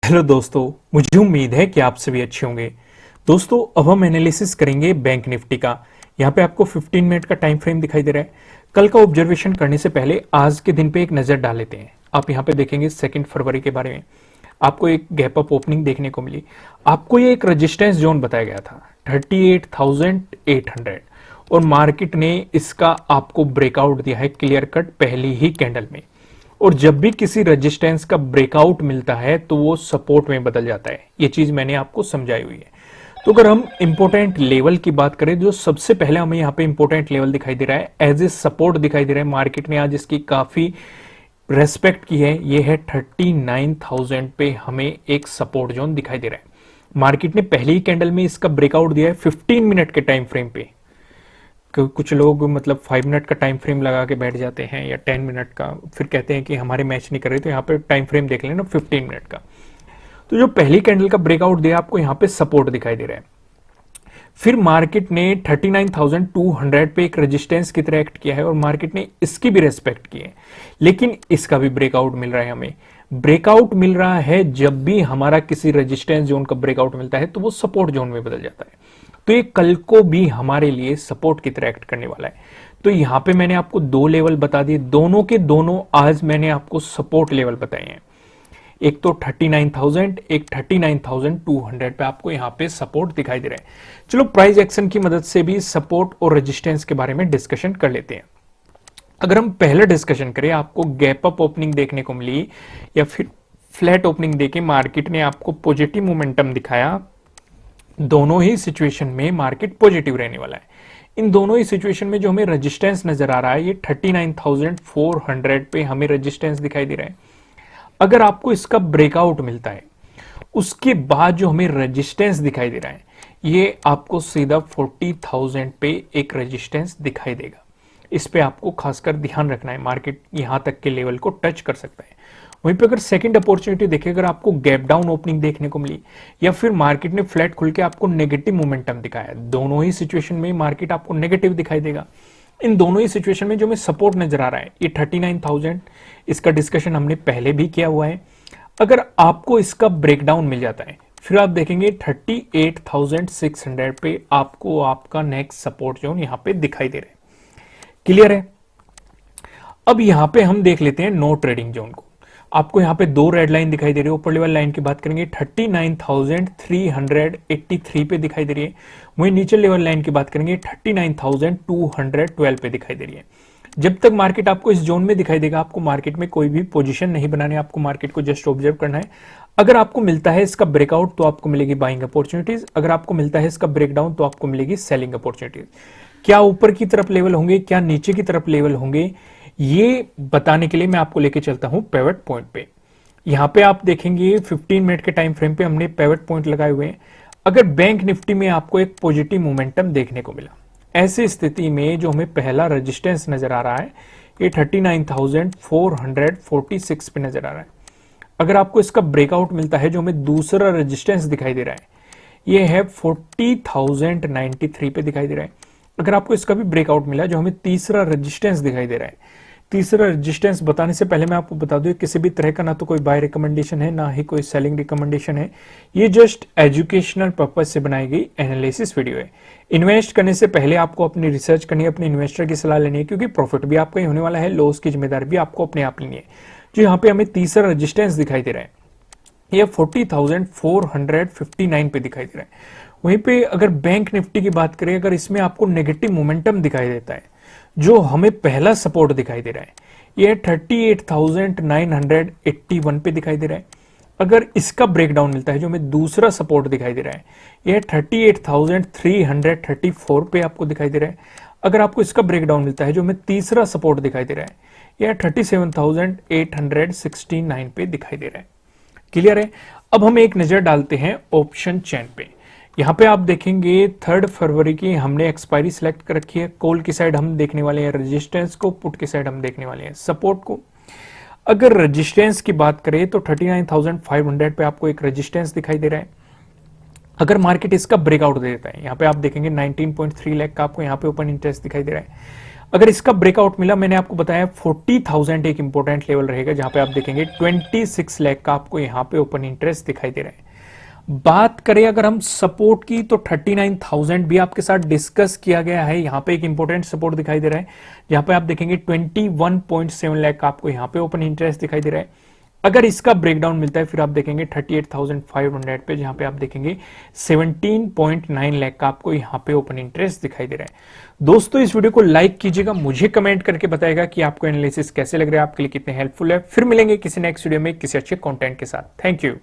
Hello दोस्तों, मुझे उम्मीद है कि आप सभी अच्छे होंगे। दोस्तों, अब हम एनालिसिस करेंगे बैंक निफ्टी का। यहाँ पे आपको 15 मिनट का टाइम फ्रेम दिखाई दे रहा है। कल का ऑब्जर्वेशन करने से पहले आज के दिन पे एक नजर डाल लेते हैं। आप यहाँ पे देखेंगे 2 फरवरी के बारे में आपको एक गैप अप ओपनिंग देखने को मिली। आपको ये एक रेजिस्टेंस जोन बताया गया था 38,800 और मार्केट ने इसका आपको ब्रेकआउट दिया है क्लियर कट पहली ही कैंडल में। और जब भी किसी रेजिस्टेंस का ब्रेकआउट मिलता है तो वो सपोर्ट में बदल जाता है। ये चीज मैंने आपको समझाई हुई है। तो अगर हम इंपॉर्टेंट लेवल की बात करें, जो सबसे पहले हमें यहाँ पे इंपॉर्टेंट लेवल दिखाई दे रहा है, एज ए सपोर्ट दिखाई दे रहा है। मार्केट ने आज इसकी काफी रेस्पेक्ट की है। ये है 39,000 पे हमें एक सपोर्ट जोन दिखाई दे रहा है। मार्केट ने पहली ही कैंडल में इसका ब्रेकआउट दिया है 15 मिनट के टाइम फ्रेम पे। कुछ लोग मतलब 5 मिनट का टाइम फ्रेम लगा के बैठ जाते हैं या 10 मिनट का, फिर कहते हैं कि हमारे मैच नहीं कर रहे। तो यहाँ पे टाइम फ्रेम देख लेना 15 मिनट का। तो जो पहली कैंडल का ब्रेकआउट दिया आपको यहाँ पे सपोर्ट दिखाई दे रहा है। फिर मार्केट ने 39,200 पे एक रेजिस्टेंस की तरह एक्ट किया है और मार्केट ने इसकी भी रेस्पेक्ट की है, लेकिन इसका भी ब्रेकआउट मिल रहा है। हमें ब्रेकआउट मिल रहा है। जब भी हमारा किसी रेजिस्टेंस जोन का ब्रेकआउट मिलता है तो वो सपोर्ट जोन में बदल जाता है। तो ये कल को भी हमारे लिए सपोर्ट की तरह एक्ट करने वाला है। तो यहां पे मैंने आपको 2 लेवल बता दिए, दोनों के दोनों आज मैंने आपको सपोर्ट लेवल बताए हैं। एक तो 39,000, एक 39,200 पे आपको यहां पे सपोर्ट दिखाई दे रहा है। चलो प्राइस एक्शन की मदद से भी सपोर्ट और रेजिस्टेंस के बारे में डिस्कशन कर लेते हैं। अगर हम पहले डिस्कशन करें, आपको गैप अप ओपनिंग देखने को मिली या फिर फ्लैट ओपनिंग देके मार्केट ने आपको पॉजिटिव मोमेंटम दिखाया। दोनों ही सिचुएशन में मार्केट पॉजिटिव रहने वाला है। इन दोनों ही सिचुएशन में जो हमें रेजिस्टेंस नजर आ रहा है, ये 39,400 पे हमें रेजिस्टेंस दिखाई दे रहा है। अगर आपको इसका ब्रेकआउट मिलता है, उसके बाद जो हमें रेजिस्टेंस दिखाई दे रहा है, ये आपको सीधा 40,000 पे एक रेजिस्टेंस दिखाई देगा। इस पे आपको खासकर ध्यान रखना है। मार्केट यहां तक के लेवल को टच कर सकता है। वहीं पे अगर सेकंड अपॉर्चुनिटी देखें, अगर आपको गैप डाउन ओपनिंग देखने को मिली या फिर मार्केट ने फ्लैट खुल के आपको नेगेटिव मोमेंटम दिखाया, दोनों ही सिचुएशन में मार्केट आपको नेगेटिव दिखाई देगा। इन दोनों ही सिचुएशन में जो हमें सपोर्ट नजर आ रहा है, ये 39,000, इसका डिस्कशन हमने पहले भी किया हुआ है। अगर आपको इसका ब्रेकडाउन मिल जाता है, फिर आप देखेंगे 38,600 पे आपको आपका नेक्स्ट सपोर्ट जोन यहां पे दिखाई दे रहा है। क्लियर है? अब यहां पे हम देख लेते हैं नो ट्रेडिंग जोन को। आपको यहां पे 2 रेड लाइन दिखाई दे रही है। ऊपर लेवल लाइन की बात करेंगे 39,383 पे दिखाई दे रही है। वहीं नीचे लेवल लाइन की बात करेंगे 39,212 पे दिखाई दे रही है। जब तक मार्केट आपको इस जोन में दिखाई देगा, आपको मार्केट में कोई भी पोजीशन नहीं बनानी, आपको मार्केट को जस्ट ऑब्जर्व करना है। अगर आपको मिलता है इसका ब्रेकआउट तो आपको मिलेगी बाइंग अपॉर्चुनिटीज, अगर आपको मिलता है इसका ब्रेकडाउन तो आपको मिलेगी सेलिंग अपॉर्चुनिटीज। क्या ऊपर की तरफ लेवल होंगे, क्या नीचे की तरफ लेवल होंगे, ये बताने के लिए मैं आपको लेके चलता हूं पिवट पॉइंट पे। यहां पे आप देखेंगे 15 मिनट के टाइम फ्रेम पे हमने पिवट पॉइंट लगाए हुए हैं। अगर बैंक निफ्टी में आपको एक पॉजिटिव मोमेंटम देखने को मिला, ऐसी स्थिति में जो हमें पहला रेजिस्टेंस नजर आ रहा है, ये 39,446 पे नजर आ रहा है। अगर आपको इसका ब्रेकआउट मिलता है, जो हमें दूसरा रेजिस्टेंस दिखाई दे रहा है, ये है 40,093 पे दिखाई दे रहा है। अगर आपको इसका भी ब्रेकआउट मिला, जो हमें तीसरा रेजिस्टेंस दिखाई दे रहा है, तीसरा रेजिस्टेंस बताने से पहले मैं आपको बता दूं, किसी भी तरह का ना तो कोई बाय रिकमेंडेशन है, ना ही कोई सेलिंग रिकमेंडेशन है। ये जस्ट एजुकेशनल पर्पज से बनाई गई एनालिसिस वीडियो है। इन्वेस्ट करने से पहले आपको अपनी रिसर्च करनी है, अपने इन्वेस्टर की सलाह लेनी है, क्योंकि प्रॉफिट भी आपका ही होने वाला है, लॉस की जिम्मेदारी भी आपको अपने आप लेनी है। जो यहाँ पे हमें तीसरा रेजिस्टेंस दिखाई दे रहा है, यह 40,459 पे दिखाई दे रहा है। वहीं पे अगर बैंक निफ्टी की बात करें, अगर इसमें आपको नेगेटिव मोमेंटम दिखाई देता है, जो हमें पहला सपोर्ट दिखाई दे रहा है, यह 38,981 पे दिखाई दे रहा है। अगर इसका ब्रेकडाउन मिलता है, जो हमें दूसरा सपोर्ट दिखाई दे रहा है, यह 38,334 पे आपको दिखाई दे रहा है। अगर आपको इसका ब्रेकडाउन मिलता है, जो हमें तीसरा सपोर्ट दिखाई दे रहा है, यह 37,869 पे दिखाई दे रहा है। क्लियर है? अब हम एक नजर डालते हैं ऑप्शन चेन पे। यहां पे आप देखेंगे 3 फरवरी की हमने एक्सपायरी सिलेक्ट कर रखी है। कॉल की साइड हम देखने वाले हैं रेजिस्टेंस को, पुट की साइड हम देखने वाले हैं सपोर्ट को। अगर रेजिस्टेंस की बात करें तो 39,500 पे आपको एक रेजिस्टेंस दिखाई दे रहा है। अगर मार्केट इसका ब्रेकआउट दे देता है, यहाँ पे आप देखेंगे 19.3 लाख का आपको यहाँ पे ओपन इंटरेस्ट दिखाई दे रहा है। अगर इसका ब्रेकआउट मिला, मैंने आपको बताया 40,000 एक इंपॉर्टेंट लेवल रहेगा, जहां पे आप देखेंगे 26 लाख का आपको यहां पे ओपन इंटरेस्ट दिखाई दे रहा है। बात करें अगर हम सपोर्ट की, तो 39,000 भी आपके साथ डिस्कस किया गया है। यहां पे एक इंपॉर्टेंट सपोर्ट दिखाई दे रहा है, जहां पे आप देखेंगे 21.7 लाख का आपको यहां पे ओपन इंटरेस्ट दिखाई दे रहा है। अगर इसका ब्रेकडाउन मिलता है, फिर आप देखेंगे 38,500 पे, जहां पे आप देखेंगे 17.9 लाख का आपको यहां पे ओपन इंटरेस्ट दिखाई दे रहा है। दोस्तों, इस वीडियो को लाइक कीजिएगा, मुझे कमेंट करके बताएगा कि आपको एनालिसिस कैसे लग रहा है, आपके लिए कितने हेल्पफुल है। फिर मिलेंगे किसी नेक्स्ट वीडियो में किसी अच्छे कंटेंट के साथ। Thank you.